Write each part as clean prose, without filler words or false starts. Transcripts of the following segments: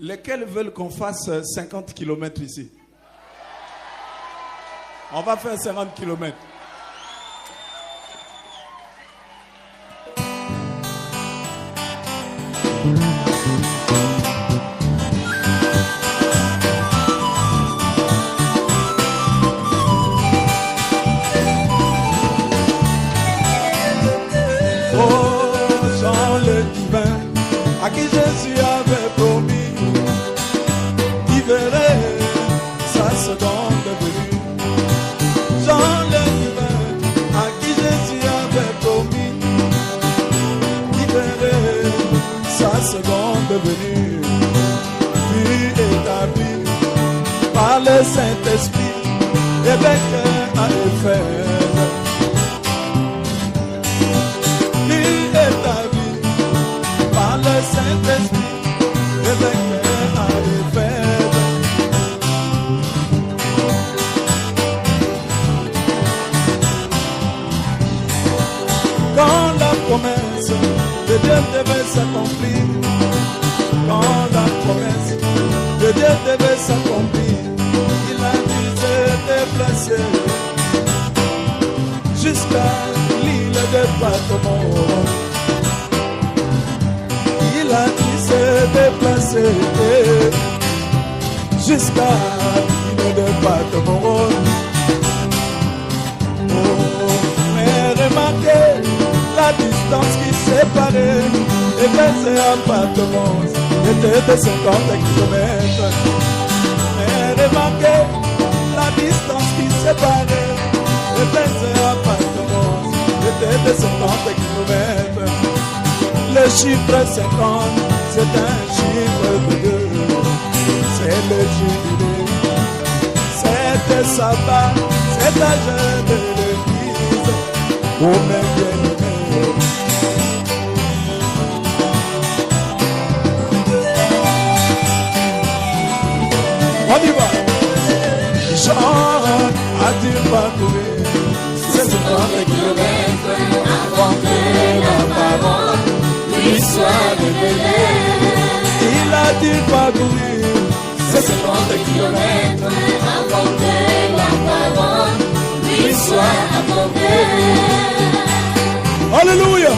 Lesquels veulent qu'on fasse 50 km ici? On va faire 50 km. À qui Jésus avait promis, il verrait sa seconde venue. Jean le divin, à qui Jésus avait promis, il verrait sa seconde venue. Puis établi par le Saint-Esprit, évêque à Éphèse. Puis établi par le Saint-Esprit, évêque à Éphèse. Quand la promesse de Dieu devait s'accomplir, quand la promesse de Dieu devait s'accomplir, il a dû se déplacer jusqu'à l'île de Patmos. Il a dû se déplacer jusqu'à l'île de Patmos. Mais remarquez la distance qui séparait Éphèse à Patmos était de 50 km. Mais remarquez la distance qui séparait Éphèse à Patmos était de 50 km. Le chiffre 50, c'est un chiffre de Dieu. C'est le jubilé, c'est le sabbat, c'est l'âge de l'église. Oh mes bien-aimés, on y va. Jean a-t-il parcouru ces 50 kilomètres avant que la parole lui soit révélée? Il a dû parcourir ces 50 kilomètres avant que la parole lui soit accordée. Alléluia.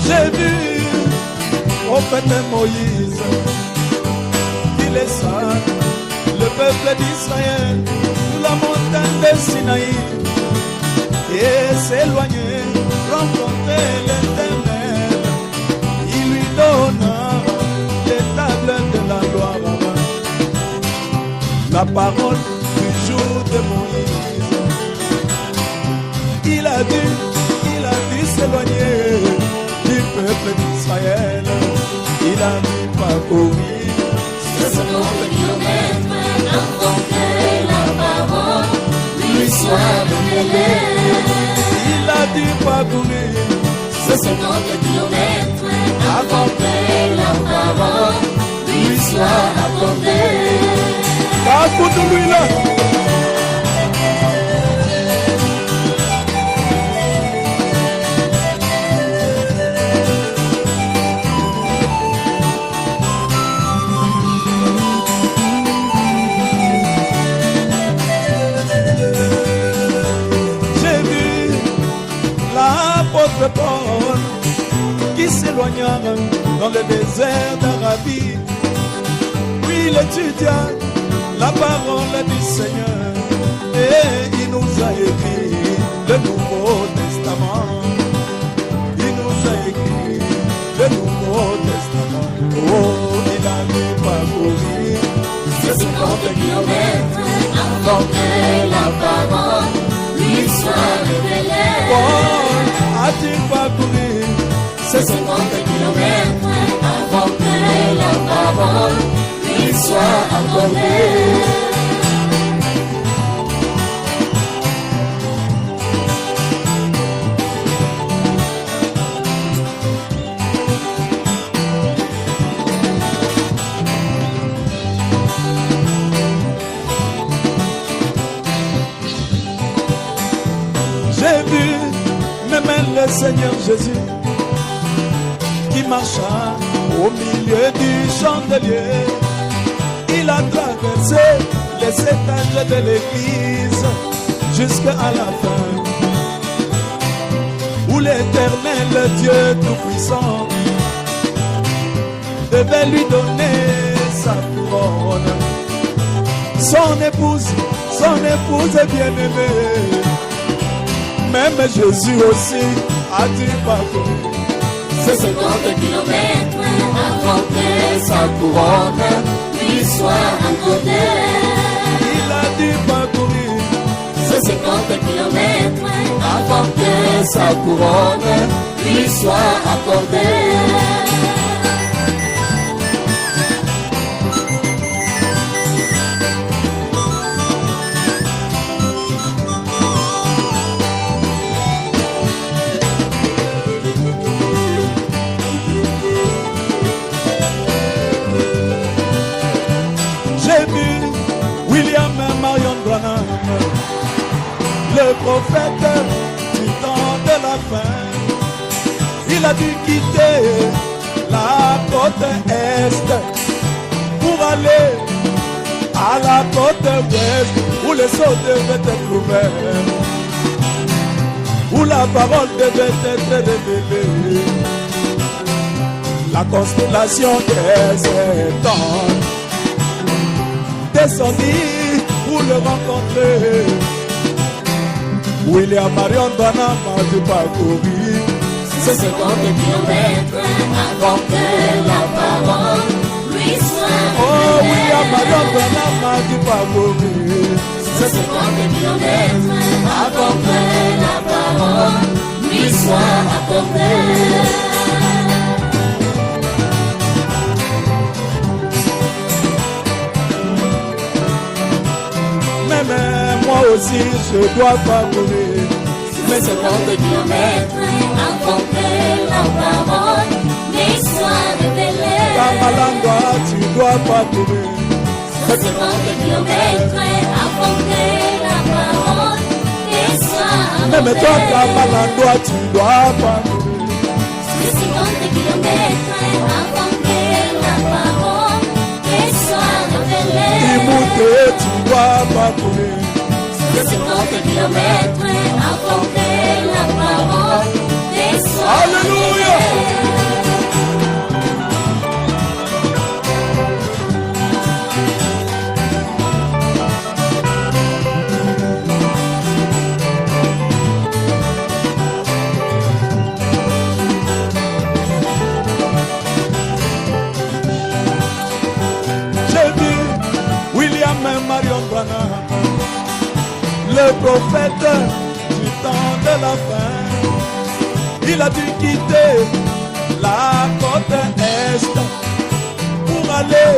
J'ai vu prophète Moïse, il laissa le peuple d'Israël sur la montagne de Sinaï et s'éloigner, rencontrer l'Éternel. Il lui donna les tables de la loi, la parole du jour de Moïse. Il a dû s'éloigner du peuple d'Israël. Il a dû parcourir 50 kilomètres avant que la parole lui soit révélée. Il a dû parcourir 50 kilomètres avant que la parole lui soit accordée. Écoute-lui là. Paul qui s'éloigna dans le désert d'Arabie, puis il étudia la parole du Seigneur et il nous a écrit le Nouveau Testament. Il nous a écrit le Nouveau Testament. Oh, il a dû parcourir 50 kilomètres avant que la parole lui soit révélée. Paul a-t-il parcouru 50 kilomètres avant que la parole lui soit accordée. le Seigneur Jésus qui marcha au milieu du chandelier. Il a traversé les étages de l'église jusqu'à la fin, où l'Éternel Dieu Tout-Puissant devait lui donner sa couronne. Son épouse bien-aimée, même Jésus aussi a dû parcourir ces 50 kilomètres avant que sa couronne lui soit accordée. Il a dû parcourir ces 50 kilomètres avant que sa couronne lui soit accordée. Le prophète du temps de la fin, il a dû quitter la côte est pour aller à la côte ouest, où les eaux devaient être ouverts, où la parole devait être révélée. La constellation des étoiles descendit pour le rencontrer. William Marion Branham a dû parcourir ces 50 kilomètres avant que la parole lui soit accordée. Oh, William Marion Branham a dû parcourir ces 50 kilomètres avant que la parole lui soit accordée. Moi aussi je dois parcourir mes 50 kilomètres avant que la parole lui soit révélée. Kamalanga, tu dois parcourir mes 50 kilomètres avant que la parole lui soit révélée. Même toi Kamalanga, tu dois parcourir mes 50 kilomètres avant que la parole lui soit révélée. Timothée, tu dois parcourir les 50 kilomètres avant que la parole ne soit Alléluia. J'ai vu William Marion Branham, le prophète du temps de la fin. Il a dû quitter la côte est pour aller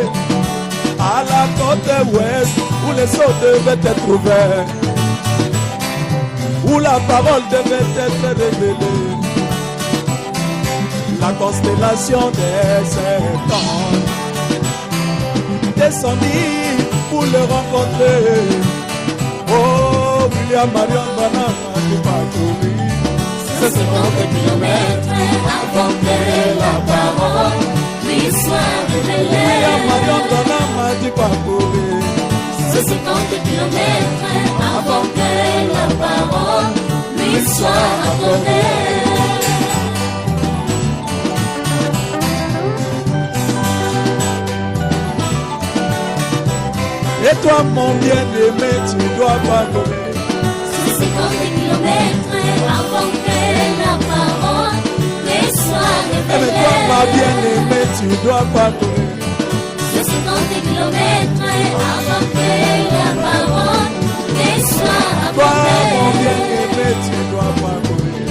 à la côte ouest, où les eaux devaient être ouverts, où la parole devait être révélée. La constellation des étoiles descendit pour le rencontrer. Oh, William Marion Branham a dû parcourir ces 50 kilomètres avant que la parole lui soit révélée. William Marion Branham a dû parcourir ces 50 kilomètres avant que la parole lui soit accordée. Et toi, mon bien-aimé, tu dois parcourir ces 50 kilomètres avant que la parole ne soit Et révélée. toi, ma bien-aimée, tu dois parcourir Ces 50 kilomètres avant que la parole ne soit Toi, mon accordée. bien-aimé, tu dois parcourir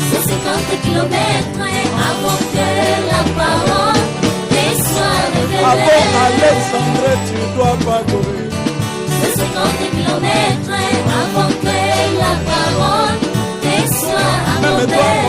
Ces 50 kilomètres avant que la parole ne soit Avant révélée. Alexandre, tu dois parcourir Ces 50 kilomètres avant que la parole ne soit Même toi, accordée.